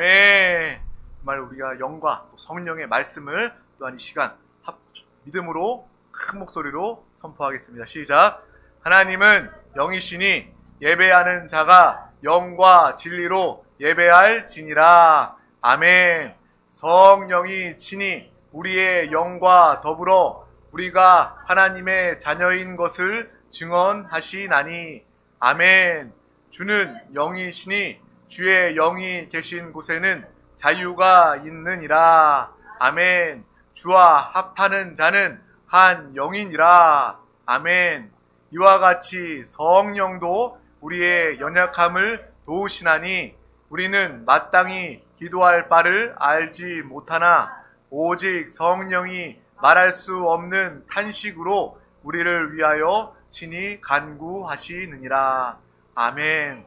예, 정말 우리가 영과 또 성령의 말씀을 또한 이 시간 믿음으로 큰 목소리로 선포하겠습니다. 시작. 하나님은 영이시니 예배하는 자가 영과 진리로 예배할지니라. 아멘. 성령이 친히 우리의 영과 더불어 우리가 하나님의 자녀인 것을 증언하시나니. 아멘. 주는 영이시니 주의 영이 계신 곳에는 자유가 있느니라. 아멘. 주와 합하는 자는 한 영이니라. 아멘. 이와 같이 성령도 우리의 연약함을 도우시나니 우리는 마땅히 기도할 바를 알지 못하나 오직 성령이 말할 수 없는 탄식으로 우리를 위하여 친히 간구하시느니라. 아멘.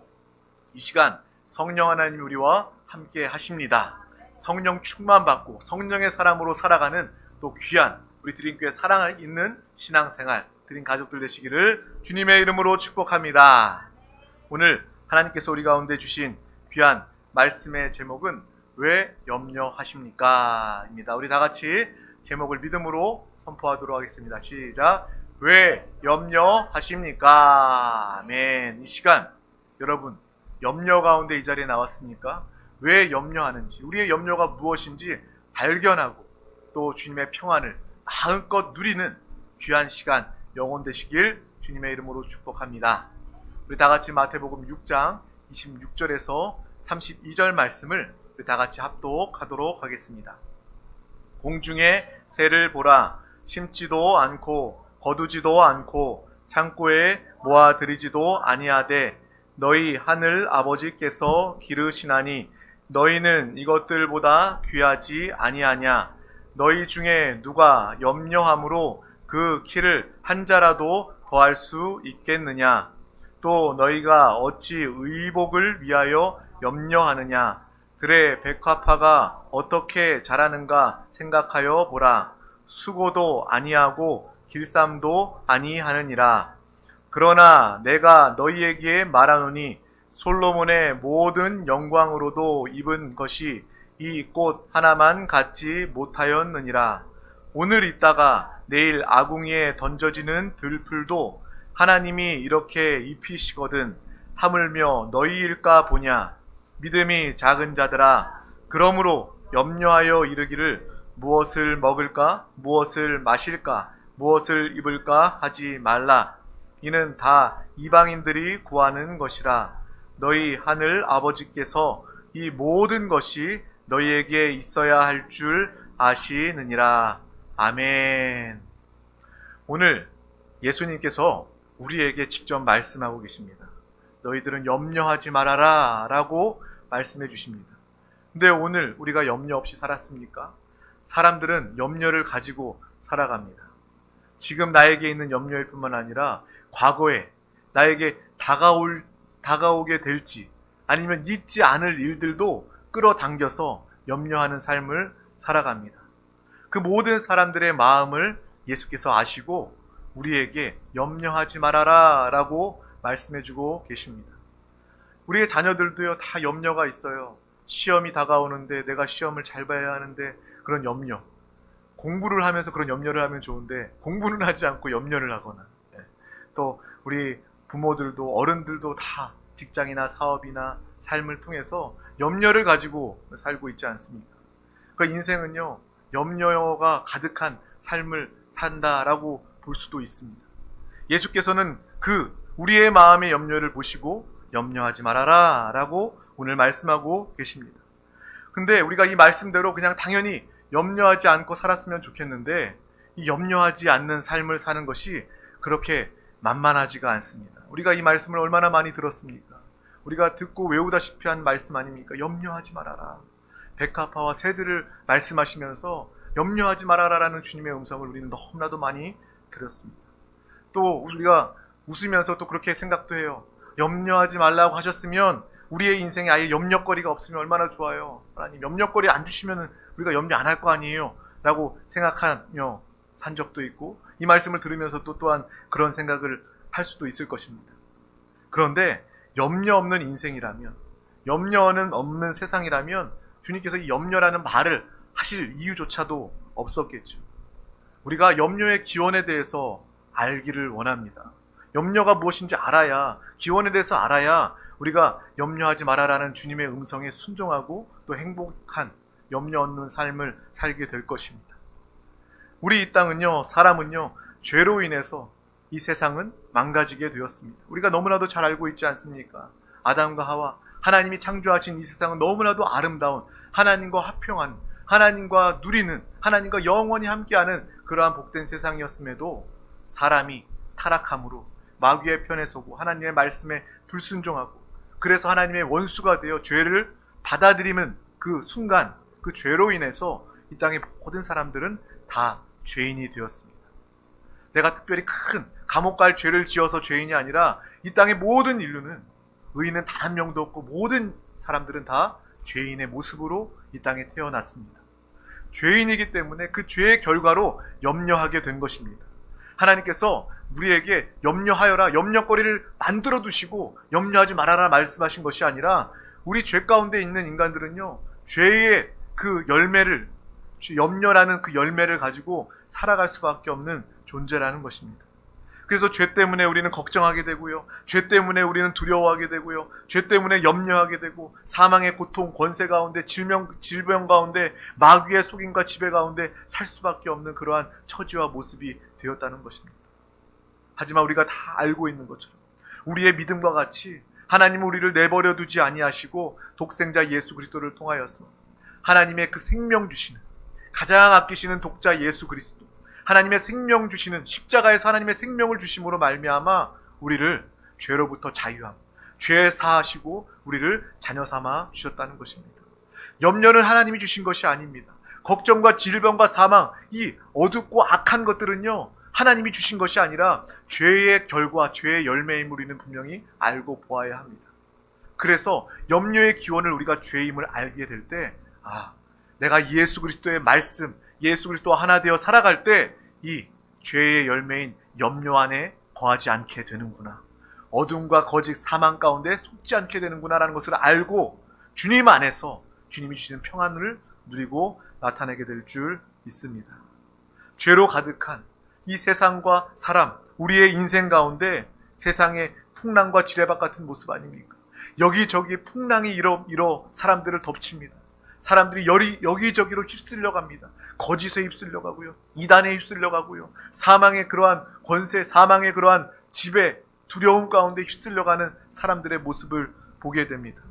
이 시간 성령 하나님이 우리와 함께 하십니다. 성령 충만 받고 성령의 사람으로 살아가는 또 귀한 우리 드림교회 사랑 있는 신앙생활 드림 가족들 되시기를 주님의 이름으로 축복합니다. 오늘 하나님께서 우리 가운데 주신 귀한 말씀의 제목은 왜 염려하십니까? 입니다. 우리 다 같이 제목을 믿음으로 선포하도록 하겠습니다. 시작. 왜 염려하십니까? 아멘. 이 시간 여러분 염려 가운데 이 자리에 나왔습니까? 왜 염려하는지, 우리의 염려가 무엇인지 발견하고 또 주님의 평안을 마음껏 누리는 귀한 시간 영혼 되시길 주님의 이름으로 축복합니다. 우리 다 같이 마태복음 6장 26절에서 32절 말씀을 우리 다 같이 합독하도록 하겠습니다. 공중의 새를 보라. 심지도 않고 거두지도 않고 창고에 모아들이지도 아니하되 너희 하늘 아버지께서 기르시나니 너희는 이것들보다 귀하지 아니하냐. 너희 중에 누가 염려함으로 그 키를 한 자라도 더할 수 있겠느냐. 또 너희가 어찌 의복을 위하여 염려하느냐. 들의 백합화가 어떻게 자라는가 생각하여 보라. 수고도 아니하고 길쌈도 아니하느니라. 그러나 내가 너희에게 말하노니 솔로몬의 모든 영광으로도 입은 것이 이 꽃 하나만 갖지 못하였느니라. 오늘 있다가 내일 아궁이에 던져지는 들풀도 하나님이 이렇게 입히시거든 하물며 너희일까 보냐. 믿음이 작은 자들아, 그러므로 염려하여 이르기를 무엇을 먹을까, 무엇을 마실까, 무엇을 입을까 하지 말라. 이는 다 이방인들이 구하는 것이라. 너희 하늘 아버지께서 이 모든 것이 너희에게 있어야 할 줄 아시느니라. 아멘. 오늘 예수님께서 우리에게 직접 말씀하고 계십니다. 너희들은 염려하지 말아라 라고 말씀해 주십니다. 근데 오늘 우리가 염려 없이 살았습니까? 사람들은 염려를 가지고 살아갑니다. 지금 나에게 있는 염려일 뿐만 아니라 과거에 나에게 다가오게 될지 아니면 잊지 않을 일들도 끌어당겨서 염려하는 삶을 살아갑니다. 그 모든 사람들의 마음을 예수께서 아시고 우리에게 염려하지 말아라 라고 말씀해주고 계십니다. 우리의 자녀들도요, 다 염려가 있어요. 시험이 다가오는데 내가 시험을 잘 봐야 하는데 그런 염려. 공부를 하면서 그런 염려를 하면 좋은데 공부는 하지 않고 염려를 하거나, 또 우리 부모들도 어른들도 다 직장이나 사업이나 삶을 통해서 염려를 가지고 살고 있지 않습니까? 그 인생은요, 염려가 가득한 삶을 산다라고 볼 수도 있습니다. 예수께서는 우리의 마음의 염려를 보시고 염려하지 말아라 라고 오늘 말씀하고 계십니다. 근데 우리가 이 말씀대로 그냥 당연히 염려하지 않고 살았으면 좋겠는데 이 염려하지 않는 삶을 사는 것이 그렇게 만만하지가 않습니다. 우리가 이 말씀을 얼마나 많이 들었습니까? 우리가 듣고 외우다시피 한 말씀 아닙니까? 염려하지 말아라. 백합화와 새들을 말씀하시면서 염려하지 말아라라는 주님의 음성을 우리는 너무나도 많이 들었습니다. 또 우리가 웃으면서 또 그렇게 생각도 해요. 염려하지 말라고 하셨으면 우리의 인생에 아예 염려거리가 없으면 얼마나 좋아요. 하나님 염려거리 안 주시면 우리가 염려 안 할 거 아니에요 라고 생각하며 산 적도 있고, 이 말씀을 들으면서 또 또한 그런 생각을 할 수도 있을 것입니다. 그런데 염려 없는 인생이라면, 염려는 없는 세상이라면 주님께서 이 염려라는 말을 하실 이유조차도 없었겠죠. 우리가 염려의 기원에 대해서 알기를 원합니다. 염려가 무엇인지 알아야, 기원에 대해서 알아야 우리가 염려하지 말아라는 주님의 음성에 순종하고 또 행복한 염려 없는 삶을 살게 될 것입니다. 우리 이 땅은요, 사람은요, 죄로 인해서 이 세상은 망가지게 되었습니다. 우리가 너무나도 잘 알고 있지 않습니까? 아담과 하와, 하나님이 창조하신 이 세상은 너무나도 아름다운, 하나님과 화평한, 하나님과 누리는, 하나님과 영원히 함께하는 그러한 복된 세상이었음에도 사람이 타락함으로 마귀의 편에 서고 하나님의 말씀에 불순종하고, 그래서 하나님의 원수가 되어 죄를 받아들이는 그 순간, 그 죄로 인해서 이 땅의 모든 사람들은 다 죄인이 되었습니다. 내가 특별히 큰 감옥 갈 죄를 지어서 죄인이 아니라 이 땅의 모든 인류는, 의인은 단 한 명도 없고 모든 사람들은 다 죄인의 모습으로 이 땅에 태어났습니다. 죄인이기 때문에 그 죄의 결과로 염려하게 된 것입니다. 하나님께서 우리에게 염려하여라, 염려거리를 만들어 두시고 염려하지 말아라 말씀하신 것이 아니라, 우리 죄 가운데 있는 인간들은요, 죄의 그 열매를, 염려라는 그 열매를 가지고 살아갈 수밖에 없는 존재라는 것입니다. 그래서 죄 때문에 우리는 걱정하게 되고요, 죄 때문에 우리는 두려워하게 되고요, 죄 때문에 염려하게 되고, 사망의 고통, 권세 가운데, 질병 가운데, 마귀의 속임과 지배 가운데 살 수밖에 없는 그러한 처지와 모습이 되었다는 것입니다. 하지만 우리가 다 알고 있는 것처럼 우리의 믿음과 같이 하나님은 우리를 내버려 두지 아니하시고 독생자 예수 그리스도를 통하여서 하나님의 그 생명 주시는, 가장 아끼시는 독자 예수 그리스도, 하나님의 생명 주시는, 십자가에서 하나님의 생명을 주심으로 말미암아 우리를 죄로부터 자유함, 죄 사하시고 우리를 자녀 삼아 주셨다는 것입니다. 염려는 하나님이 주신 것이 아닙니다. 걱정과 질병과 사망, 이 어둡고 악한 것들은요, 하나님이 주신 것이 아니라 죄의 결과, 죄의 열매임을 우리는 분명히 알고 보아야 합니다. 그래서 염려의 기원을 우리가 죄임을 알게 될 때, 내가 예수 그리스도의 말씀, 예수 그리스도와 하나 되어 살아갈 때 이 죄의 열매인 염려 안에 거하지 않게 되는구나, 어둠과 거짓 사망 가운데 속지 않게 되는구나라는 것을 알고 주님 안에서 주님이 주시는 평안을 누리고 나타내게 될 줄 믿습니다. 죄로 가득한 이 세상과 사람, 우리의 인생 가운데 세상의 풍랑과 지뢰밭 같은 모습 아닙니까? 여기저기 풍랑이 일어 사람들을 덮칩니다. 사람들이 여기저기로 휩쓸려 갑니다. 거짓에 휩쓸려 가고요, 이단에 휩쓸려 가고요, 사망의 그러한 권세, 사망의 그러한 지배, 두려움 가운데 휩쓸려 가는 사람들의 모습을 보게 됩니다.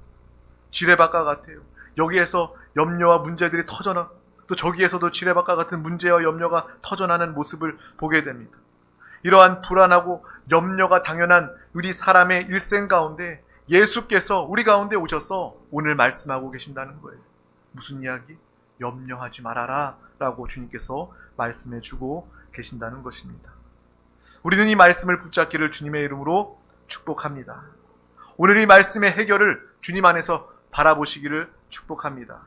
지뢰밭과 같아요. 여기에서 염려와 문제들이 터져나, 또 저기에서도 지뢰밭과 같은 문제와 염려가 터져나는 모습을 보게 됩니다. 이러한 불안하고 염려가 당연한 우리 사람의 일생 가운데 예수께서 우리 가운데 오셔서 오늘 말씀하고 계신다는 거예요. 무슨 이야기? 염려하지 말아라 라고 주님께서 말씀해 주고 계신다는 것입니다. 우리는 이 말씀을 붙잡기를 주님의 이름으로 축복합니다. 오늘 이 말씀의 해결을 주님 안에서 바라보시기를 축복합니다.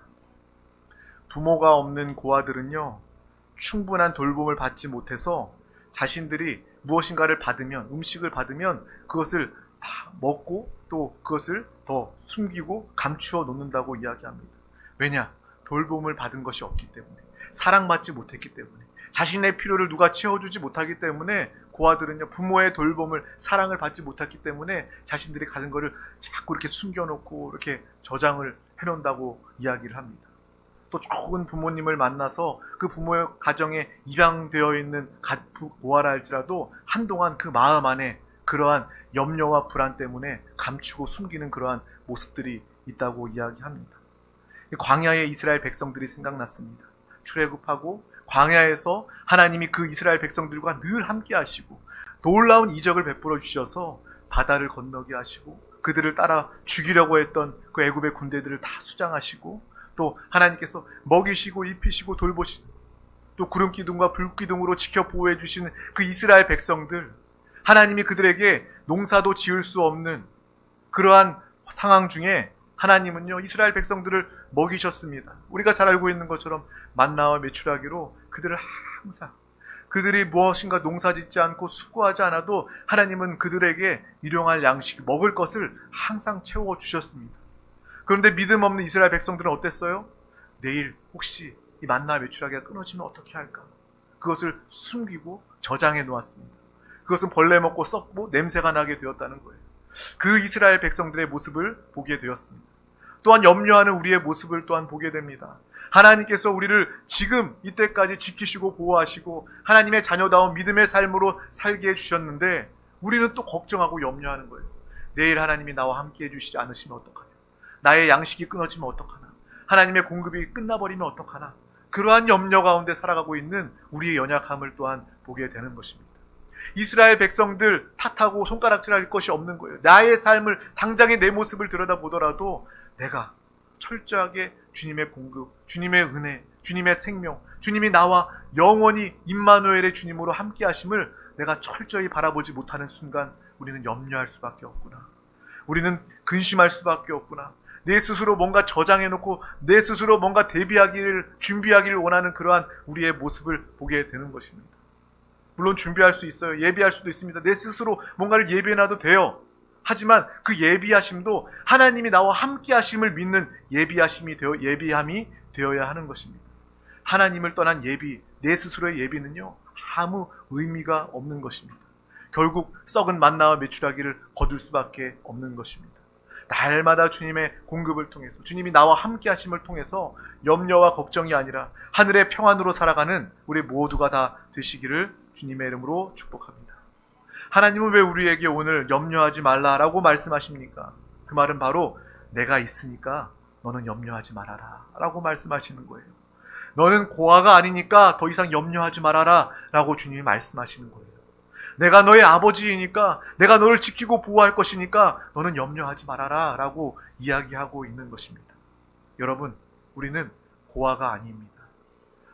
부모가 없는 고아들은요, 충분한 돌봄을 받지 못해서 자신들이 무엇인가를 받으면, 음식을 받으면 그것을 다 먹고 또 그것을 더 숨기고 감추어 놓는다고 이야기합니다. 왜냐? 돌봄을 받은 것이 없기 때문에, 사랑받지 못했기 때문에, 자신의 필요를 누가 채워주지 못하기 때문에 고아들은요, 부모의 돌봄을, 사랑을 받지 못했기 때문에 자신들이 가진 것을 자꾸 이렇게 숨겨놓고 이렇게 저장을 해놓는다고 이야기를 합니다. 또 좋은 부모님을 만나서 그 부모의 가정에 입양되어 있는 고아라 할지라도 한동안 그 마음 안에 그러한 염려와 불안 때문에 감추고 숨기는 그러한 모습들이 있다고 이야기합니다. 광야의 이스라엘 백성들이 생각났습니다. 출애굽하고 광야에서 하나님이 그 이스라엘 백성들과 늘 함께 하시고 놀라운 이적을 베풀어 주셔서 바다를 건너게 하시고 그들을 따라 죽이려고 했던 그 애굽의 군대들을 다 수장하시고, 또 하나님께서 먹이시고 입히시고 돌보시고 또 구름 기둥과 불 기둥으로 지켜 보호해 주시는 그 이스라엘 백성들, 하나님이 그들에게 농사도 지을 수 없는 그러한 상황 중에 하나님은요, 이스라엘 백성들을 먹이셨습니다. 우리가 잘 알고 있는 것처럼 만나와 메추라기로 그들을 항상, 그들이 무엇인가 농사짓지 않고 수고하지 않아도 하나님은 그들에게 일용할 양식, 먹을 것을 항상 채워주셨습니다. 그런데 믿음 없는 이스라엘 백성들은 어땠어요? 내일 혹시 이 만나 메추라기가 끊어지면 어떻게 할까? 그것을 숨기고 저장해 놓았습니다. 그것은 벌레 먹고 썩고 냄새가 나게 되었다는 거예요. 그 이스라엘 백성들의 모습을 보게 되었습니다. 또한 염려하는 우리의 모습을 또한 보게 됩니다. 하나님께서 우리를 지금 이때까지 지키시고 보호하시고 하나님의 자녀다운 믿음의 삶으로 살게 해주셨는데 우리는 또 걱정하고 염려하는 거예요. 내일 하나님이 나와 함께 해주시지 않으시면 어떡하냐? 나의 양식이 끊어지면 어떡하나? 하나님의 공급이 끝나버리면 어떡하나? 그러한 염려 가운데 살아가고 있는 우리의 연약함을 또한 보게 되는 것입니다. 이스라엘 백성들 탓하고 손가락질할 것이 없는 거예요. 나의 삶을 당장의 내 모습을 들여다보더라도 내가 철저하게 주님의 공급, 주님의 은혜, 주님의 생명, 주님이 나와 영원히 임마누엘의 주님으로 함께 하심을 내가 철저히 바라보지 못하는 순간 우리는 염려할 수밖에 없구나. 우리는 근심할 수밖에 없구나. 내 스스로 뭔가 저장해놓고 내 스스로 뭔가 준비하기를 원하는 그러한 우리의 모습을 보게 되는 것입니다. 물론 준비할 수 있어요. 예비할 수도 있습니다. 내 스스로 뭔가를 예비해놔도 돼요. 하지만 그 예비하심도 하나님이 나와 함께 하심을 믿는 예비함이 되어야 하는 것입니다. 하나님을 떠난 예비, 내 스스로의 예비는요, 아무 의미가 없는 것입니다. 결국 썩은 만나와 메추라기를 거둘 수밖에 없는 것입니다. 날마다 주님의 공급을 통해서, 주님이 나와 함께 하심을 통해서 염려와 걱정이 아니라 하늘의 평안으로 살아가는 우리 모두가 다 되시기를 주님의 이름으로 축복합니다. 하나님은 왜 우리에게 오늘 염려하지 말라라고 말씀하십니까? 그 말은 바로 내가 있으니까 너는 염려하지 말아라 라고 말씀하시는 거예요. 너는 고아가 아니니까 더 이상 염려하지 말아라 라고 주님이 말씀하시는 거예요. 내가 너의 아버지이니까, 내가 너를 지키고 보호할 것이니까 너는 염려하지 말아라 라고 이야기하고 있는 것입니다. 여러분, 우리는 고아가 아닙니다.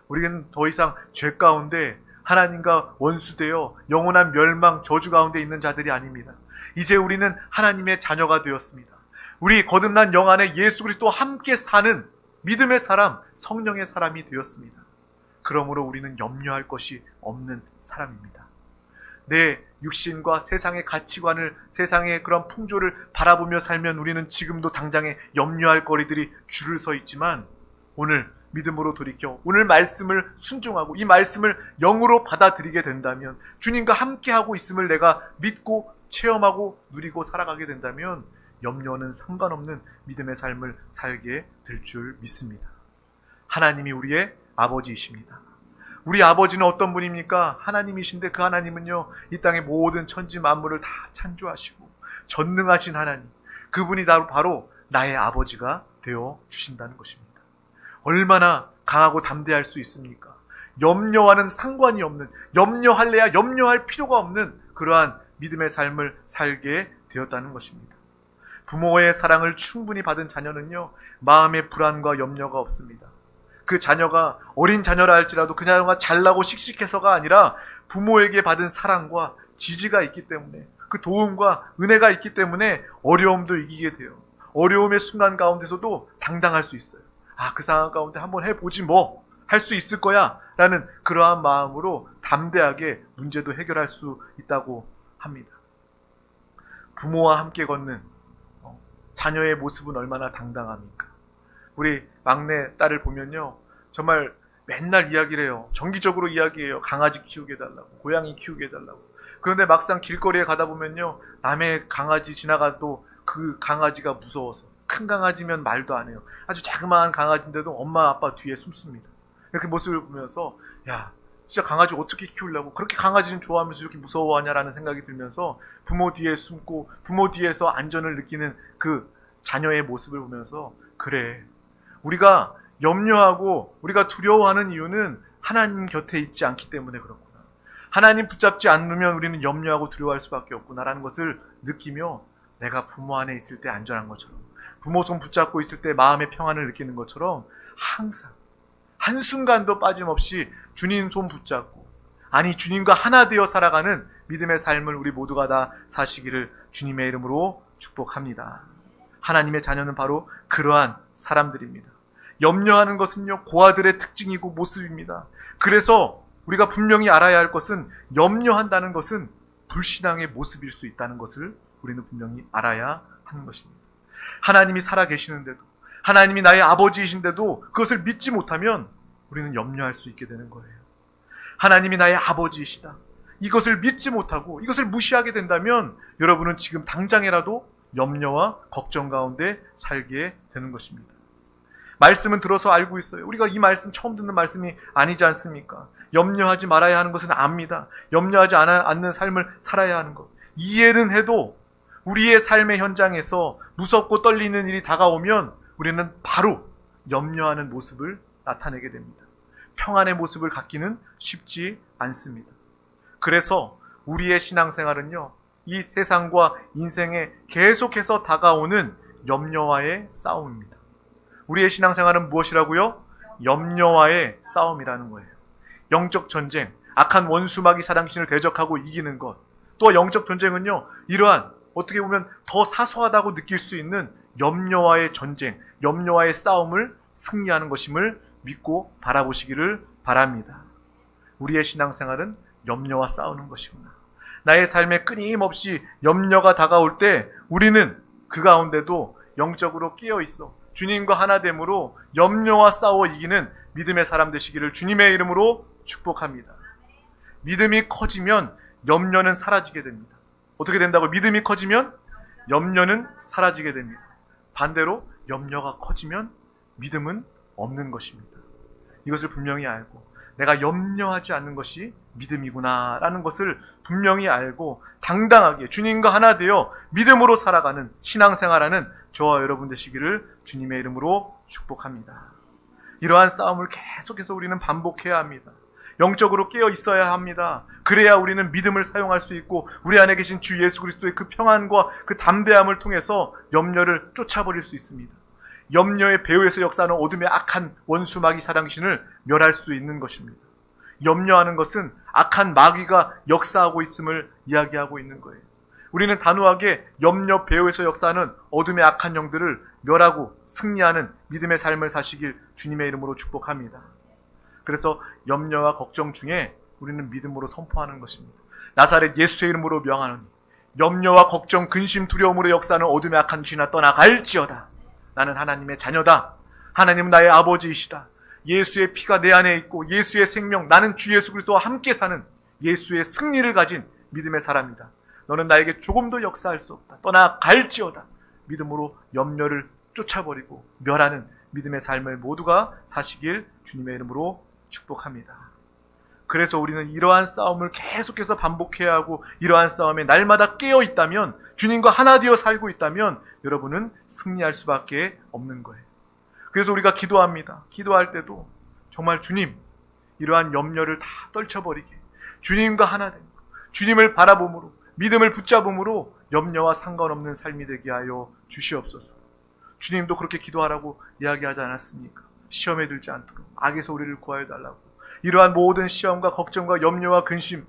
우리는 더 이상 죄 가운데 하나님과 원수되어 영원한 멸망, 저주 가운데 있는 자들이 아닙니다. 이제 우리는 하나님의 자녀가 되었습니다. 우리 거듭난 영 안에 예수 그리스도와 함께 사는 믿음의 사람, 성령의 사람이 되었습니다. 그러므로 우리는 염려할 것이 없는 사람입니다. 내 육신과 세상의 가치관을, 세상의 그런 풍조를 바라보며 살면 우리는 지금도 당장에 염려할 거리들이 줄을 서 있지만 오늘 믿음으로 돌이켜 오늘 말씀을 순종하고 이 말씀을 영으로 받아들이게 된다면, 주님과 함께하고 있음을 내가 믿고 체험하고 누리고 살아가게 된다면 염려는 상관없는 믿음의 삶을 살게 될 줄 믿습니다. 하나님이 우리의 아버지이십니다. 우리 아버지는 어떤 분입니까? 하나님이신데 그 하나님은요, 이 땅의 모든 천지 만물을 다 창조하시고 전능하신 하나님, 그분이 바로 나의 아버지가 되어 주신다는 것입니다. 얼마나 강하고 담대할 수 있습니까? 염려와는 상관이 없는, 염려할래야 염려할 필요가 없는 그러한 믿음의 삶을 살게 되었다는 것입니다. 부모의 사랑을 충분히 받은 자녀는요, 마음의 불안과 염려가 없습니다. 그 자녀가 어린 자녀라 할지라도 그 자녀가 잘나고 씩씩해서가 아니라 부모에게 받은 사랑과 지지가 있기 때문에, 그 도움과 은혜가 있기 때문에 어려움도 이기게 돼요. 어려움의 순간 가운데서도 당당할 수 있어요. 그 상황 가운데 한번 해보지 뭐, 할 수 있을 거야 라는 그러한 마음으로 담대하게 문제도 해결할 수 있다고 합니다. 부모와 함께 걷는 자녀의 모습은 얼마나 당당합니까? 우리 막내 딸을 보면요, 정말 맨날 이야기를 해요. 정기적으로 이야기해요. 강아지 키우게 해달라고, 고양이 키우게 해달라고. 그런데 막상 길거리에 가다 보면요, 남의 강아지 지나가도 그 강아지가 무서워서, 큰 강아지면 말도 안 해요. 아주 자그마한 강아지인데도 엄마 아빠 뒤에 숨습니다. 그 모습을 보면서 야, 진짜 강아지 어떻게 키우려고 그렇게 강아지는 좋아하면서 이렇게 무서워하냐라는 생각이 들면서 부모 뒤에 숨고 부모 뒤에서 안전을 느끼는 그 자녀의 모습을 보면서, 그래, 우리가 염려하고 우리가 두려워하는 이유는 하나님 곁에 있지 않기 때문에 그렇구나. 하나님 붙잡지 않으면 우리는 염려하고 두려워할 수밖에 없구나라는 것을 느끼며, 내가 부모 안에 있을 때 안전한 것처럼, 부모 손 붙잡고 있을 때 마음의 평안을 느끼는 것처럼 항상 한순간도 빠짐없이 주님 손 붙잡고, 아니 주님과 하나 되어 살아가는 믿음의 삶을 우리 모두가 다 사시기를 주님의 이름으로 축복합니다. 하나님의 자녀는 바로 그러한 사람들입니다. 염려하는 것은요, 고아들의 특징이고 모습입니다. 그래서 우리가 분명히 알아야 할 것은, 염려한다는 것은 불신앙의 모습일 수 있다는 것을 우리는 분명히 알아야 하는 것입니다. 하나님이 살아 계시는데도, 하나님이 나의 아버지이신데도 그것을 믿지 못하면 우리는 염려할 수 있게 되는 거예요. 하나님이 나의 아버지이시다, 이것을 믿지 못하고 이것을 무시하게 된다면 여러분은 지금 당장이라도 염려와 걱정 가운데 살게 되는 것입니다. 말씀은 들어서 알고 있어요. 우리가 이 말씀 처음 듣는 말씀이 아니지 않습니까? 염려하지 말아야 하는 것은 압니다. 염려하지 않는 삶을 살아야 하는 것, 이해는 해도 우리의 삶의 현장에서 무섭고 떨리는 일이 다가오면 우리는 바로 염려하는 모습을 나타내게 됩니다. 평안의 모습을 갖기는 쉽지 않습니다. 그래서 우리의 신앙생활은요, 이 세상과 인생에 계속해서 다가오는 염려와의 싸움입니다. 우리의 신앙생활은 무엇이라고요? 염려와의 싸움이라는 거예요. 영적 전쟁, 악한 원수마귀 사단귀신을 대적하고 이기는 것. 또 영적 전쟁은요, 이러한 어떻게 보면 더 사소하다고 느낄 수 있는 염려와의 전쟁, 염려와의 싸움을 승리하는 것임을 믿고 바라보시기를 바랍니다. 우리의 신앙생활은 염려와 싸우는 것이구나. 나의 삶에 끊임없이 염려가 다가올 때 우리는 그 가운데도 영적으로 깨어있어 주님과 하나됨으로 염려와 싸워 이기는 믿음의 사람 되시기를 주님의 이름으로 축복합니다. 믿음이 커지면 염려는 사라지게 됩니다. 어떻게 된다고? 믿음이 커지면 염려는 사라지게 됩니다. 반대로 염려가 커지면 믿음은 없는 것입니다. 이것을 분명히 알고 내가 염려하지 않는 것이 믿음이구나 라는 것을 분명히 알고 당당하게 주님과 하나 되어 믿음으로 살아가는 신앙생활하는 저와 여러분 되시기를 주님의 이름으로 축복합니다. 이러한 싸움을 계속해서 우리는 반복해야 합니다. 영적으로 깨어 있어야 합니다. 그래야 우리는 믿음을 사용할 수 있고 우리 안에 계신 주 예수 그리스도의 그 평안과 그 담대함을 통해서 염려를 쫓아버릴 수 있습니다. 염려의 배후에서 역사하는 어둠의 악한 원수 마귀 사단귀신을 멸할 수 있는 것입니다. 염려하는 것은 악한 마귀가 역사하고 있음을 이야기하고 있는 거예요. 우리는 단호하게 염려 배후에서 역사하는 어둠의 악한 영들을 멸하고 승리하는 믿음의 삶을 사시길 주님의 이름으로 축복합니다. 그래서 염려와 걱정 중에 우리는 믿음으로 선포하는 것입니다. 나사렛 예수의 이름으로 명하노니 염려와 걱정, 근심, 두려움으로 역사하는 어둠의 악한 귀신아 떠나갈지어다. 나는 하나님의 자녀다. 하나님은 나의 아버지이시다. 예수의 피가 내 안에 있고 예수의 생명, 나는 주 예수 그리스도와 함께 사는 예수의 승리를 가진 믿음의 사람이다. 너는 나에게 조금도 역사할 수 없다. 떠나갈지어다. 믿음으로 염려를 쫓아버리고 멸하는 믿음의 삶을 모두가 사시길 주님의 이름으로 축복합니다. 그래서 우리는 이러한 싸움을 계속해서 반복해야 하고 이러한 싸움에 날마다 깨어 있다면, 주님과 하나 되어 살고 있다면 여러분은 승리할 수밖에 없는 거예요. 그래서 우리가 기도합니다. 기도할 때도 정말 주님, 이러한 염려를 다 떨쳐버리게 주님과 하나 되고 주님을 바라봄으로 믿음을 붙잡음으로 염려와 상관없는 삶이 되게 하여 주시옵소서. 주님도 그렇게 기도하라고 이야기하지 않았습니까? 시험에 들지 않도록 악에서 우리를 구하여 달라고. 이러한 모든 시험과 걱정과 염려와 근심,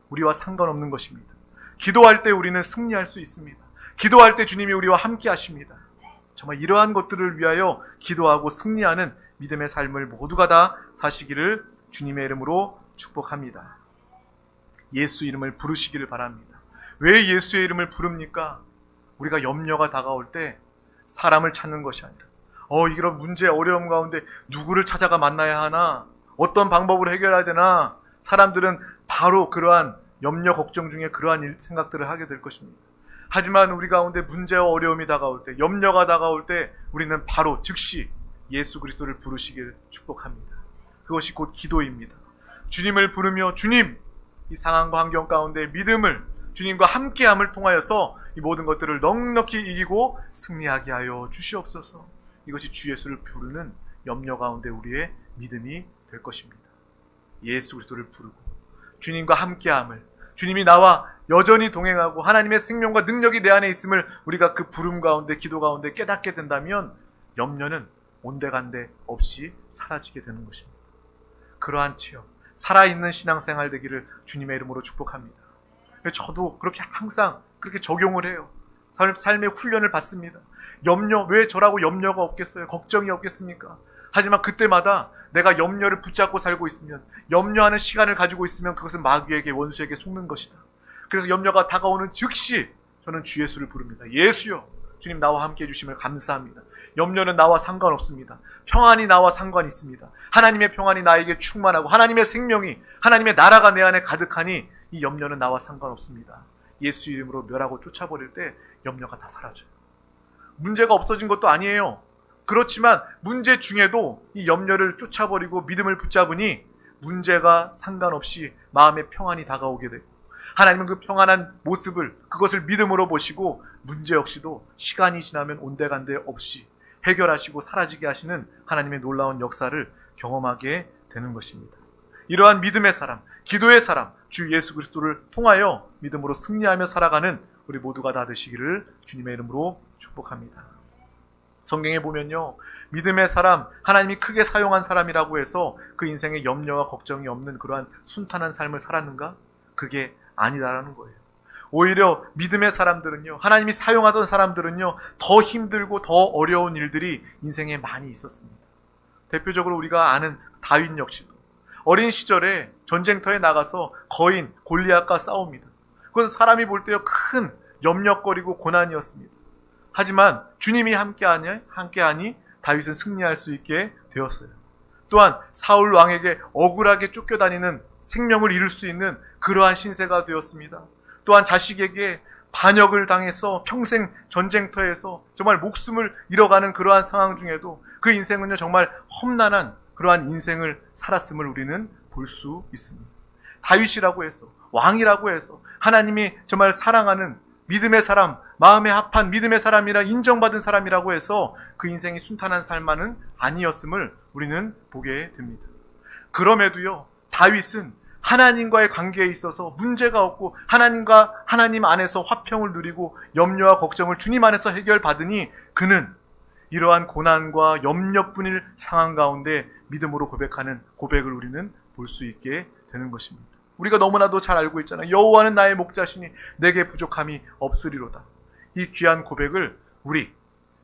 우리와 상관없는 것입니다. 기도할 때 우리는 승리할 수 있습니다. 기도할 때 주님이 우리와 함께 하십니다. 정말 이러한 것들을 위하여 기도하고 승리하는 믿음의 삶을 모두가 다 사시기를 주님의 이름으로 축복합니다. 예수 이름을 부르시기를 바랍니다. 왜 예수의 이름을 부릅니까? 우리가 염려가 다가올 때 사람을 찾는 것이 아니라 이런 문제, 어려움 가운데 누구를 찾아가 만나야 하나? 어떤 방법으로 해결해야 되나? 사람들은 바로 그러한 염려, 걱정 중에 그러한 생각들을 하게 될 것입니다. 하지만 우리 가운데 문제와 어려움이 다가올 때, 염려가 다가올 때 우리는 바로 즉시 예수 그리스도를 부르시길 축복합니다. 그것이 곧 기도입니다. 주님을 부르며 주님, 이 상황과 환경 가운데 믿음을, 주님과 함께함을 통하여서 이 모든 것들을 넉넉히 이기고 승리하게 하여 주시옵소서. 이것이 주 예수를 부르는 염려 가운데 우리의 믿음이 될 것입니다. 예수 그리스도를 부르고 주님과 함께함을, 주님이 나와 여전히 동행하고 하나님의 생명과 능력이 내 안에 있음을 우리가 그 부름 가운데, 기도 가운데 깨닫게 된다면 염려는 온데간데 없이 사라지게 되는 것입니다. 그러한 체험, 살아있는 신앙생활 되기를 주님의 이름으로 축복합니다. 저도 그렇게 항상 그렇게 적용을 해요. 삶의 훈련을 받습니다. 염려, 왜 저라고 염려가 없겠어요? 걱정이 없겠습니까? 하지만 그때마다 내가 염려를 붙잡고 살고 있으면, 염려하는 시간을 가지고 있으면 그것은 마귀에게, 원수에게 속는 것이다. 그래서 염려가 다가오는 즉시 저는 주 예수를 부릅니다. 예수여, 주님 나와 함께 해주심을 감사합니다. 염려는 나와 상관없습니다. 평안이 나와 상관 있습니다. 하나님의 평안이 나에게 충만하고 하나님의 생명이, 하나님의 나라가 내 안에 가득하니 이 염려는 나와 상관없습니다. 예수 이름으로 멸하고 쫓아버릴 때 염려가 다 사라져요. 문제가 없어진 것도 아니에요. 그렇지만 문제 중에도 이 염려를 쫓아버리고 믿음을 붙잡으니 문제가 상관없이 마음의 평안이 다가오게 되고, 하나님은 그 평안한 모습을, 그것을 믿음으로 보시고 문제 역시도 시간이 지나면 온데간데 없이 해결하시고 사라지게 하시는 하나님의 놀라운 역사를 경험하게 되는 것입니다. 이러한 믿음의 사람, 기도의 사람, 주 예수 그리스도를 통하여 믿음으로 승리하며 살아가는 우리 모두가 다 되시기를 주님의 이름으로 축복합니다. 성경에 보면요, 믿음의 사람, 하나님이 크게 사용한 사람이라고 해서 그 인생에 염려와 걱정이 없는 그러한 순탄한 삶을 살았는가? 그게 아니다라는 거예요. 오히려 믿음의 사람들은요, 하나님이 사용하던 사람들은요, 더 힘들고 더 어려운 일들이 인생에 많이 있었습니다. 대표적으로 우리가 아는 다윗 역시도 어린 시절에 전쟁터에 나가서 거인 골리앗과 싸웁니다. 그건 사람이 볼 때요, 큰 염려거리고 고난이었습니다. 하지만 주님이 함께하니 다윗은 승리할 수 있게 되었어요. 또한 사울 왕에게 억울하게 쫓겨다니는 생명을 잃을 수 있는 그러한 신세가 되었습니다. 또한 자식에게 반역을 당해서 평생 전쟁터에서 정말 목숨을 잃어가는 그러한 상황 중에도 그 인생은요, 정말 험난한 그러한 인생을 살았음을 우리는 볼 수 있습니다. 다윗이라고 해서, 왕이라고 해서 하나님이 정말 사랑하는 믿음의 사람, 마음에 합한 믿음의 사람이라 인정받은 사람이라고 해서 그 인생이 순탄한 삶만은 아니었음을 우리는 보게 됩니다. 그럼에도요, 다윗은 하나님과의 관계에 있어서 문제가 없고 하나님 안에서 화평을 누리고 염려와 걱정을 주님 안에서 해결받으니 그는 이러한 고난과 염려뿐일 상황 가운데 믿음으로 고백하는 고백을 우리는 볼 수 있게 되는 것입니다. 우리가 너무나도 잘 알고 있잖아요. 여호와는 나의 목자시니 내게 부족함이 없으리로다. 이 귀한 고백을 우리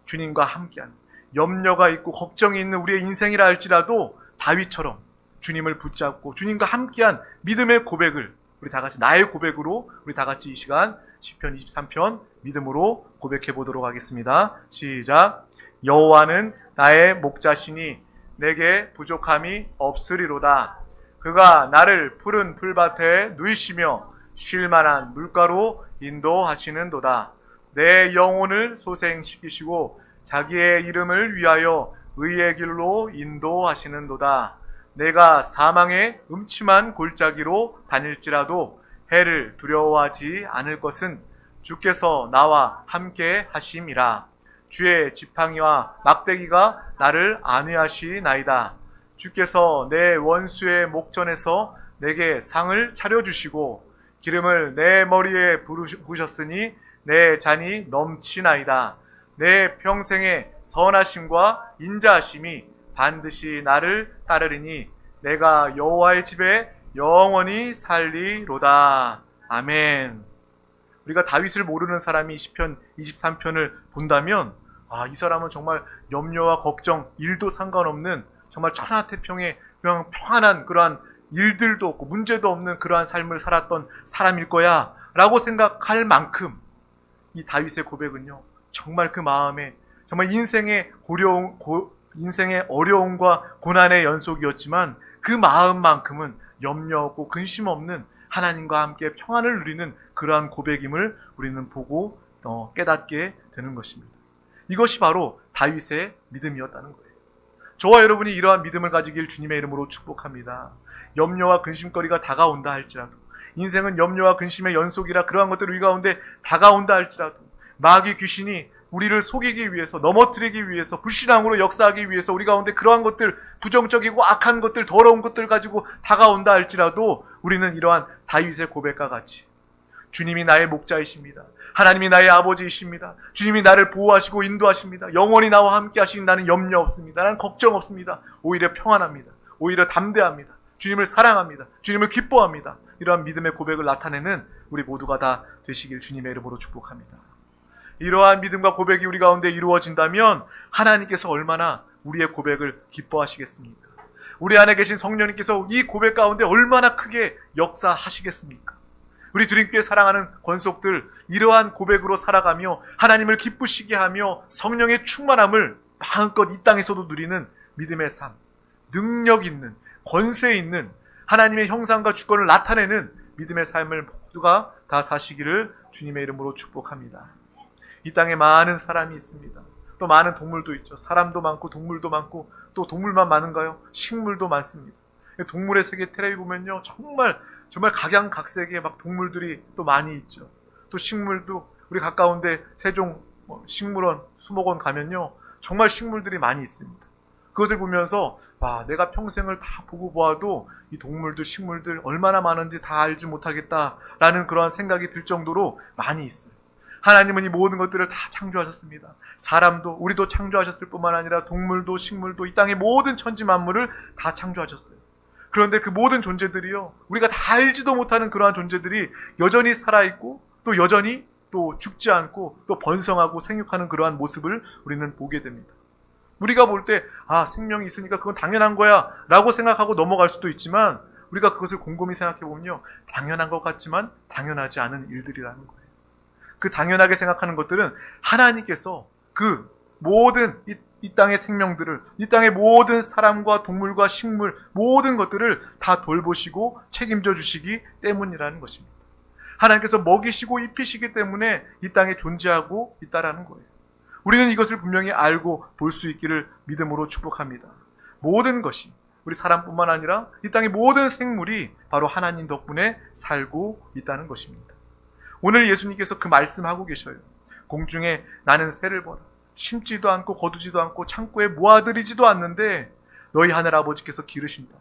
주님과 함께하는, 염려가 있고 걱정이 있는 우리의 인생이라 할지라도 다윗처럼 주님을 붙잡고 주님과 함께한 믿음의 고백을 우리 다 같이, 나의 고백으로 우리 다 같이 이 시간 시편 23편 믿음으로 고백해 보도록 하겠습니다. 시작. 여호와는 나의 목자시니 내게 부족함이 없으리로다. 그가 나를 푸른 풀밭에 누이시며 쉴만한 물가로 인도하시는도다. 내 영혼을 소생시키시고 자기의 이름을 위하여 의의 길로 인도하시는도다. 내가 사망의 음침한 골짜기로 다닐지라도 해를 두려워하지 않을 것은 주께서 나와 함께 하심이라. 주의 지팡이와 막대기가 나를 안위하시나이다. 주께서 내 원수의 목전에서 내게 상을 차려주시고 기름을 내 머리에 부으셨으니 내 잔이 넘치나이다. 내 평생의 선하심과 인자하심이 반드시 나를 따르리니 내가 여호와의 집에 영원히 살리로다. 아멘. 우리가 다윗을 모르는 사람이 시편 23편을 본다면, 이 사람은 정말 염려와 걱정, 일도 상관없는 정말 천하태평의 그냥 평안한 그러한 일들도 없고 문제도 없는 그러한 삶을 살았던 사람일 거야 라고 생각할 만큼 이 다윗의 고백은요, 정말 그 마음에 정말 인생의 어려움과 고난의 연속이었지만 그 마음만큼은 염려 없고 근심 없는 하나님과 함께 평안을 누리는 그러한 고백임을 우리는 보고 깨닫게 되는 것입니다. 이것이 바로 다윗의 믿음이었다는 거예요. 저와 여러분이 이러한 믿음을 가지길 주님의 이름으로 축복합니다. 염려와 근심거리가 다가온다 할지라도, 인생은 염려와 근심의 연속이라 그러한 것들이 우리 가운데 다가온다 할지라도, 마귀 귀신이 우리를 속이기 위해서, 넘어뜨리기 위해서, 불신앙으로 역사하기 위해서 우리 가운데 그러한 것들, 부정적이고 악한 것들, 더러운 것들 가지고 다가온다 할지라도 우리는 이러한 다윗의 고백과 같이 주님이 나의 목자이십니다. 하나님이 나의 아버지이십니다. 주님이 나를 보호하시고 인도하십니다. 영원히 나와 함께 하시니 나는 염려 없습니다. 나는 걱정 없습니다. 오히려 평안합니다. 오히려 담대합니다. 주님을 사랑합니다. 주님을 기뻐합니다. 이러한 믿음의 고백을 나타내는 우리 모두가 다 되시길 주님의 이름으로 축복합니다. 이러한 믿음과 고백이 우리 가운데 이루어진다면 하나님께서 얼마나 우리의 고백을 기뻐하시겠습니까? 우리 안에 계신 성령님께서 이 고백 가운데 얼마나 크게 역사하시겠습니까? 우리 드림교회 사랑하는 권속들, 이러한 고백으로 살아가며 하나님을 기쁘시게 하며 성령의 충만함을 마음껏 이 땅에서도 누리는 믿음의 삶, 능력 있는, 권세 있는 하나님의 형상과 주권을 나타내는 믿음의 삶을 모두가 다 사시기를 주님의 이름으로 축복합니다. 이 땅에 많은 사람이 있습니다. 또 많은 동물도 있죠. 사람도 많고 동물도 많고, 또 동물만 많은가요? 식물도 많습니다. 동물의 세계 텔레비 보면요, 정말 각양각색의 막 동물들이 또 많이 있죠. 또 식물도 우리 가까운데 세종 식물원, 수목원 가면요, 정말 식물들이 많이 있습니다. 그것을 보면서 내가 평생을 다 보고 보아도 이 동물들, 식물들 얼마나 많은지 다 알지 못하겠다라는 그러한 생각이 들 정도로 많이 있어요. 하나님은 이 모든 것들을 다 창조하셨습니다. 사람도, 우리도 창조하셨을 뿐만 아니라 동물도, 식물도, 이 땅의 모든 천지 만물을 다 창조하셨어요. 그런데 그 모든 존재들이요, 우리가 다 알지도 못하는 그러한 존재들이 여전히 살아있고, 또 여전히 또 죽지 않고 또 번성하고 생육하는 그러한 모습을 우리는 보게 됩니다. 우리가 볼 때 생명이 있으니까 그건 당연한 거야 라고 생각하고 넘어갈 수도 있지만, 우리가 그것을 곰곰이 생각해 보면요, 당연한 것 같지만 당연하지 않은 일들이라는 거예요. 그 당연하게 생각하는 것들은 하나님께서 그 모든 이 땅의 생명들을, 이 땅의 모든 사람과 동물과 식물, 모든 것들을 다 돌보시고 책임져 주시기 때문이라는 것입니다. 하나님께서 먹이시고 입히시기 때문에 이 땅에 존재하고 있다라는 거예요. 우리는 이것을 분명히 알고 볼 수 있기를 믿음으로 축복합니다. 모든 것이, 우리 사람뿐만 아니라 이 땅의 모든 생물이 바로 하나님 덕분에 살고 있다는 것입니다. 오늘 예수님께서 그 말씀하고 계셔요. 공중에 나는 새를 보라. 심지도 않고 거두지도 않고 창고에 모아들이지도 않는데 너희 하늘아버지께서 기르신다.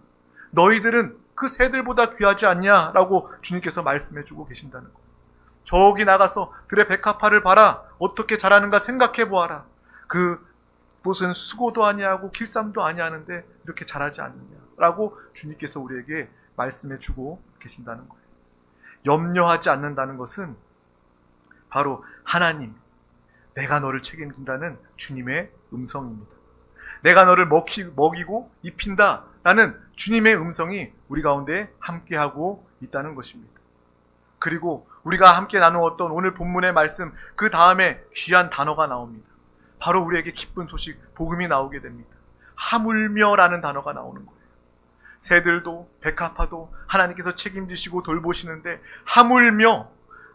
너희들은 그 새들보다 귀하지 않냐라고 주님께서 말씀해주고 계신다는 거예요. 저기 나가서 들의 백합화를 봐라. 어떻게 자라는가 생각해 보아라. 그 무슨 수고도 아니하고 길쌈도 아니하는데 이렇게 자라지 않느냐라고 주님께서 우리에게 말씀해주고 계신다는 거예요. 염려하지 않는다는 것은 바로 하나님, 내가 너를 책임진다는 주님의 음성입니다. 내가 너를 먹이고 입힌다라는 주님의 음성이 우리 가운데 함께하고 있다는 것입니다. 그리고 우리가 함께 나누었던 오늘 본문의 말씀, 그 다음에 귀한 단어가 나옵니다. 바로 우리에게 기쁜 소식, 복음이 나오게 됩니다. 하물며라는 단어가 나오는 거예요. 새들도 백합화도 하나님께서 책임지시고 돌보시는데 하물며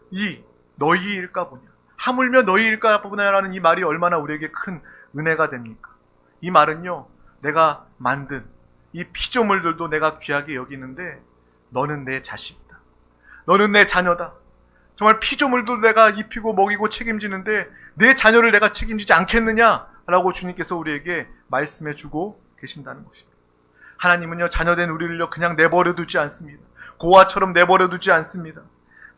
이 너희일까 보냐, 하물며 너희일까 보냐라는 이 말이 얼마나 우리에게 큰 은혜가 됩니까? 이 말은요, 내가 만든 이 피조물들도 내가 귀하게 여기는데 너는 내 자식이다, 너는 내 자녀다. 정말 피조물도 내가 입히고 먹이고 책임지는데 내 자녀를 내가 책임지지 않겠느냐라고 주님께서 우리에게 말씀해주고 계신다는 것입니다. 하나님은요, 자녀된 우리를요 그냥 내버려 두지 않습니다. 고아처럼 내버려 두지 않습니다.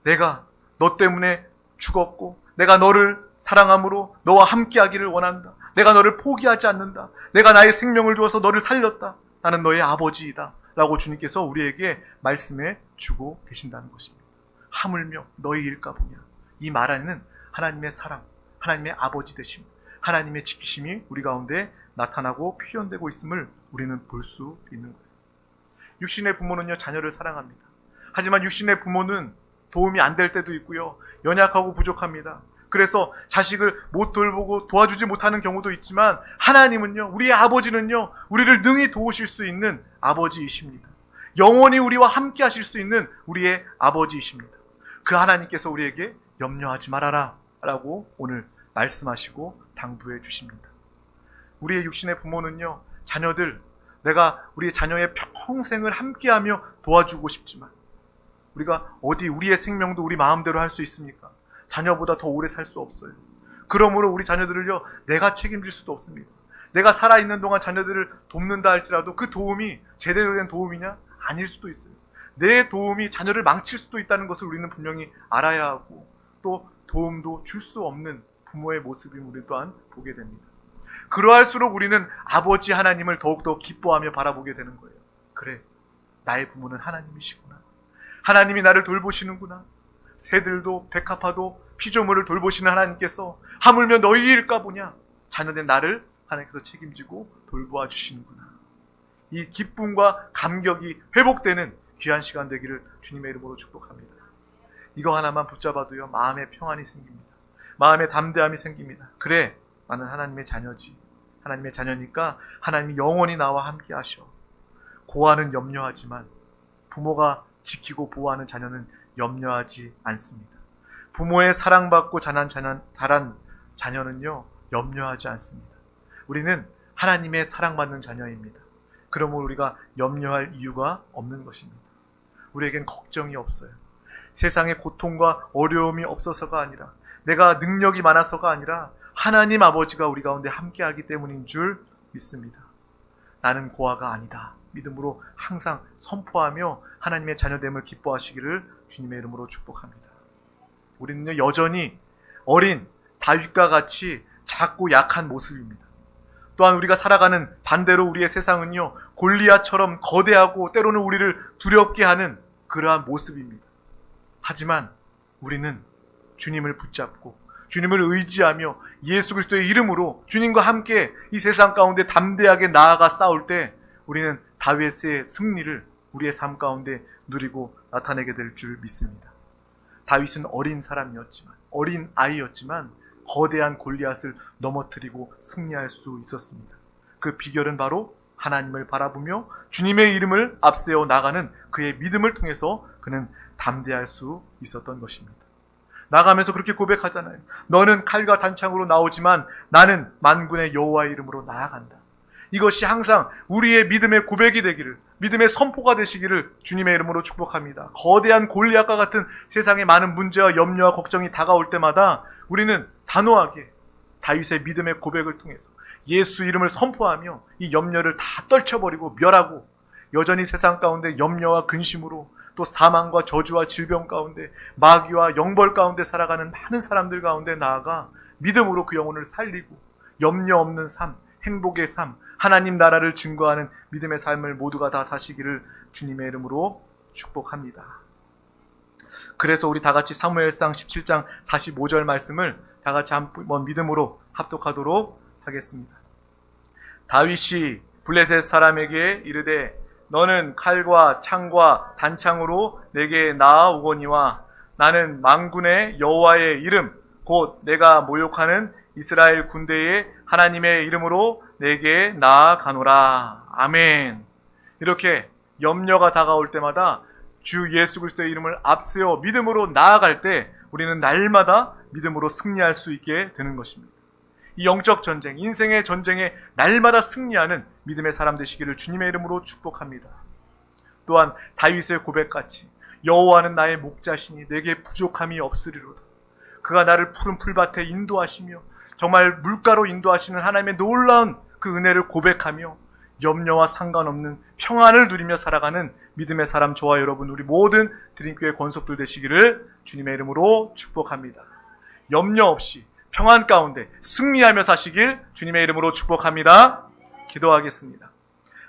내가 너 때문에 죽었고 내가 너를 사랑함으로 너와 함께하기를 원한다. 내가 너를 포기하지 않는다. 내가 나의 생명을 주어서 너를 살렸다. 나는 너의 아버지이다 라고 주님께서 우리에게 말씀해 주고 계신다는 것입니다. 하물며 너희일까 보냐. 이 말 안에는 하나님의 사랑, 하나님의 아버지 되심, 하나님의 지키심이 우리 가운데 나타나고 표현되고 있음을 우리는 볼 수 있는 거예요. 육신의 부모는요, 자녀를 사랑합니다. 하지만 육신의 부모는 도움이 안 될 때도 있고요, 연약하고 부족합니다. 그래서 자식을 못 돌보고 도와주지 못하는 경우도 있지만 하나님은요, 우리의 아버지는요, 우리를 능히 도우실 수 있는 아버지이십니다. 영원히 우리와 함께 하실 수 있는 우리의 아버지이십니다. 그 하나님께서 우리에게 염려하지 말아라 라고 오늘 말씀하시고 당부해 주십니다. 우리의 육신의 부모는요, 자녀들, 내가 우리 자녀의 평생을 함께하며 도와주고 싶지만 우리가 어디 우리의 생명도 우리 마음대로 할 수 있습니까? 자녀보다 더 오래 살 수 없어요. 그러므로 우리 자녀들을요, 내가 책임질 수도 없습니다. 내가 살아있는 동안 자녀들을 돕는다 할지라도 그 도움이 제대로 된 도움이냐? 아닐 수도 있어요. 내 도움이 자녀를 망칠 수도 있다는 것을 우리는 분명히 알아야 하고, 또 도움도 줄 수 없는 부모의 모습을 우리 또한 보게 됩니다. 그러할수록 우리는 아버지 하나님을 더욱더 기뻐하며 바라보게 되는 거예요. 그래, 나의 부모는 하나님이시구나. 하나님이 나를 돌보시는구나. 새들도 백합화도 피조물을 돌보시는 하나님께서 하물며 너희일까 보냐. 자녀된 나를 하나님께서 책임지고 돌보아 주시는구나. 이 기쁨과 감격이 회복되는 귀한 시간 되기를 주님의 이름으로 축복합니다. 이거 하나만 붙잡아도요, 마음의 평안이 생깁니다. 마음의 담대함이 생깁니다. 그래, 나는 하나님의 자녀지. 하나님의 자녀니까 하나님이 영원히 나와 함께 하셔. 고아는 염려하지만 부모가 지키고 보호하는 자녀는 염려하지 않습니다. 부모의 사랑받고 자란 자녀는요, 염려하지 않습니다. 우리는 하나님의 사랑받는 자녀입니다. 그러므로 우리가 염려할 이유가 없는 것입니다. 우리에겐 걱정이 없어요. 세상에 고통과 어려움이 없어서가 아니라, 내가 능력이 많아서가 아니라 하나님 아버지가 우리 가운데 함께하기 때문인 줄 믿습니다. 나는 고아가 아니다. 믿음으로 항상 선포하며 하나님의 자녀됨을 기뻐하시기를 주님의 이름으로 축복합니다. 우리는요, 여전히 어린 다윗과 같이 작고 약한 모습입니다. 또한 우리가 살아가는 반대로 우리의 세상은요, 골리앗처럼 거대하고 때로는 우리를 두렵게 하는 그러한 모습입니다. 하지만 우리는 주님을 붙잡고 주님을 의지하며 예수 그리스도의 이름으로 주님과 함께 이 세상 가운데 담대하게 나아가 싸울 때 우리는 다윗의 승리를 우리의 삶 가운데 누리고 나타내게 될 줄 믿습니다. 다윗은 어린 사람이었지만, 어린 아이였지만 거대한 골리앗을 넘어뜨리고 승리할 수 있었습니다. 그 비결은 바로 하나님을 바라보며 주님의 이름을 앞세워 나가는 그의 믿음을 통해서 그는 담대할 수 있었던 것입니다. 나가면서 그렇게 고백하잖아요. 너는 칼과 단창으로 나오지만 나는 만군의 여호와의 이름으로 나아간다. 이것이 항상 우리의 믿음의 고백이 되기를, 믿음의 선포가 되시기를 주님의 이름으로 축복합니다. 거대한 골리앗과 같은 세상의 많은 문제와 염려와 걱정이 다가올 때마다 우리는 단호하게 다윗의 믿음의 고백을 통해서 예수 이름을 선포하며 이 염려를 다 떨쳐버리고 멸하고, 여전히 세상 가운데 염려와 근심으로 또 사망과 저주와 질병 가운데 마귀와 영벌 가운데 살아가는 많은 사람들 가운데 나아가 믿음으로 그 영혼을 살리고 염려 없는 삶, 행복의 삶, 하나님 나라를 증거하는 믿음의 삶을 모두가 다 사시기를 주님의 이름으로 축복합니다. 그래서 우리 다 같이 사무엘상 17장 45절 말씀을 다 같이 한번 믿음으로 합독하도록 하겠습니다. 다윗이 블레셋 사람에게 이르되 너는 칼과 창과 단창으로 내게 나아오거니와 나는 만군의 여호와의 이름 곧 내가 모욕하는 이스라엘 군대의 하나님의 이름으로 내게 나아가노라. 아멘. 이렇게 염려가 다가올 때마다 주 예수 그리스도의 이름을 앞세워 믿음으로 나아갈 때 우리는 날마다 믿음으로 승리할 수 있게 되는 것입니다. 이 영적 전쟁, 인생의 전쟁에 날마다 승리하는 믿음의 사람 되시기를 주님의 이름으로 축복합니다. 또한 다윗의 고백같이 여호와는 나의 목자시니 내게 부족함이 없으리로다. 그가 나를 푸른 풀밭에 인도하시며 정말 물가로 인도하시는 하나님의 놀라운 그 은혜를 고백하며 염려와 상관없는 평안을 누리며 살아가는 믿음의 사람 저와 여러분, 우리 모든 드림교회 권속들 되시기를 주님의 이름으로 축복합니다. 염려 없이 평안 가운데 승리하며 사시길 주님의 이름으로 축복합니다. 기도하겠습니다.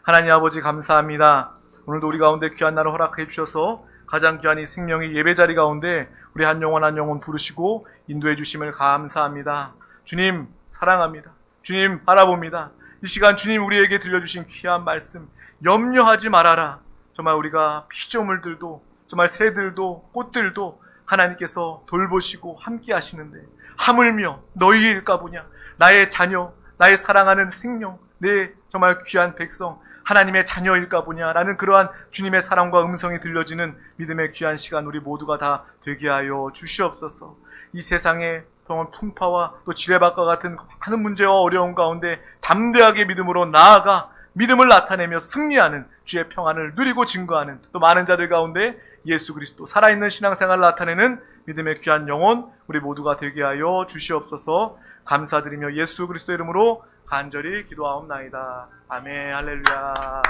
하나님 아버지 감사합니다. 오늘도 우리 가운데 귀한 날을 허락해 주셔서 가장 귀한 이 생명의 예배자리 가운데 우리 한 영혼 한 영혼 부르시고 인도해 주심을 감사합니다. 주님 사랑합니다. 주님 바라봅니다. 이 시간 주님 우리에게 들려주신 귀한 말씀, 염려하지 말아라. 정말 우리가 피조물들도 정말 새들도 꽃들도 하나님께서 돌보시고 함께 하시는데 하물며 너희일까 보냐. 나의 자녀, 나의 사랑하는 생명, 내 정말 귀한 백성 하나님의 자녀일까 보냐라는 그러한 주님의 사랑과 음성이 들려지는 믿음의 귀한 시간 우리 모두가 다 되게 하여 주시옵소서. 이 세상에 정말 풍파와 또 지뢰밭과 같은 많은 문제와 어려움 가운데 담대하게 믿음으로 나아가 믿음을 나타내며 승리하는 주의 평안을 누리고 증거하는 또 많은 자들 가운데 예수 그리스도 살아있는 신앙생활을 나타내는 믿음의 귀한 영혼 우리 모두가 되게 하여 주시옵소서. 감사드리며 예수 그리스도 이름으로 간절히 기도하옵나이다. 아멘. 할렐루야.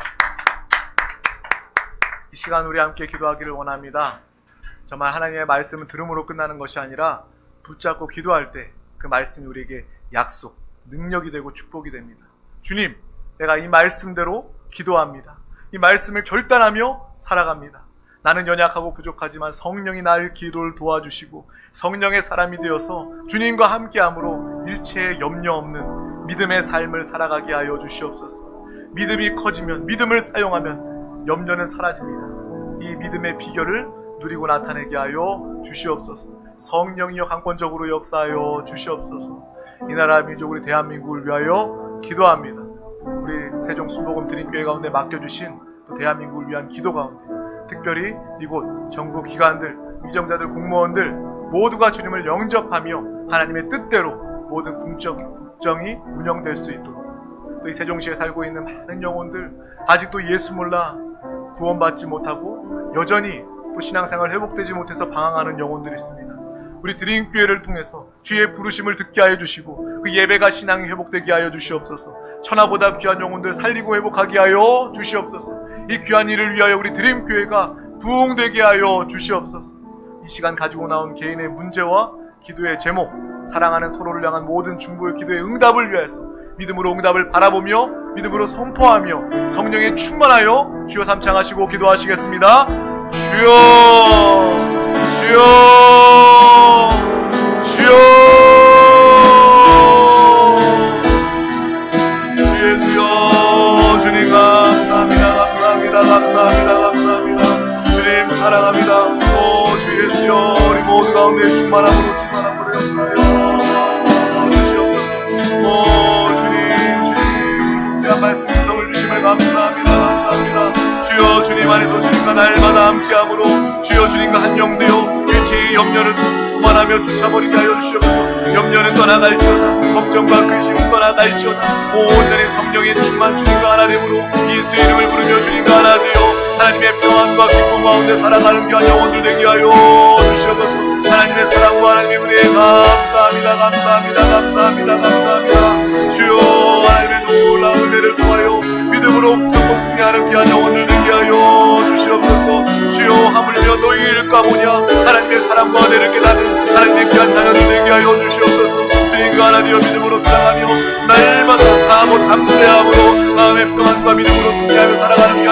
이 시간 우리 함께 기도하기를 원합니다. 정말 하나님의 말씀은 들음으로 끝나는 것이 아니라 붙잡고 기도할 때 그 말씀이 우리에게 약속, 능력이 되고 축복이 됩니다. 주님, 내가 이 말씀대로 기도합니다. 이 말씀을 결단하며 살아갑니다. 나는 연약하고 부족하지만 성령이 나를 기도를 도와주시고 성령의 사람이 되어서 주님과 함께함으로 일체의 염려 없는 믿음의 삶을 살아가게 하여 주시옵소서. 믿음이 커지면, 믿음을 사용하면 염려는 사라집니다. 이 믿음의 비결을 누리고 나타내게 하여 주시옵소서. 성령이여 강권적으로 역사하여 주시옵소서. 이 나라 민족 우리 대한민국을 위하여 기도합니다. 우리 세종 순복음 드림교회 가운데 맡겨주신 또 대한민국을 위한 기도 가운데 특별히 이곳 정부 기관들, 위정자들, 공무원들 모두가 주님을 영접하며 하나님의 뜻대로 모든 국정이 운영될 수 있도록, 또 이 세종시에 살고 있는 많은 영혼들 아직도 예수 몰라 구원받지 못하고 여전히 또 신앙생활 회복되지 못해서 방황하는 영혼들이 있습니다. 우리 드림교회를 통해서 주의 부르심을 듣게 하여 주시고 그 예배가 신앙이 회복되게 하여 주시옵소서. 천하보다 귀한 영혼들 살리고 회복하게 하여 주시옵소서. 이 귀한 일을 위하여 우리 드림교회가 부흥되게 하여 주시옵소서. 이 시간 가지고 나온 개인의 문제와 기도의 제목, 사랑하는 서로를 향한 모든 중보의 기도의 응답을 위하여서 믿음으로 응답을 바라보며 믿음으로 선포하며 성령에 충만하여 주여 삼창하시고 기도하시겠습니다. 주여, 주여, 주여, 주 예수여, 주님 감사합니다, 감사합니다, 감사합니다, 감사합니다. 주님 사랑합니다. 오, 주 예수여, 우리 모두 가운데 충만함으로 역사하여 주시옵소서. 오, 주님, 귀한 말씀 인정을 주심을 감사합니다, 감사합니다. 주여, 주님 안에서 주님과 날마다 함께함으로 주여, 주님과 한영되어 일체의 염려를 그만하며 쫓아버리게 하여 주시옵소서. 염려는 떠나갈지어다, 걱정과 근심은 떠나갈지어다. 온전히 성령의 충만 주님과 하나 됨으로 예수의 이름을 부르며 주님과 하나 되어 하나님의 평안과 기쁨 가운데 살아가는 귀한 영혼들 되게 하여 주시옵소서. 하나님의 사랑과 하나님의 은혜에 감사합니다, 감사합니다, 감사합니다, 감사합니다. 주여, 하나님의 놀라운 은혜를 통하여 믿음으로 붙잡고 승리하는 귀한 영혼들 되게 하여 주시옵소서. 주여, 하물며 너희를 까보냐 하나님의 사랑과 은혜를 깨닫는 하나님의 귀한 자녀들 되게 하여 주시옵소서. 주님과 하나 되어 믿음으로 사랑하며 날마다 다못 담대함으로 마음의 평안과 믿음으로 승리하며 살아가는 귀한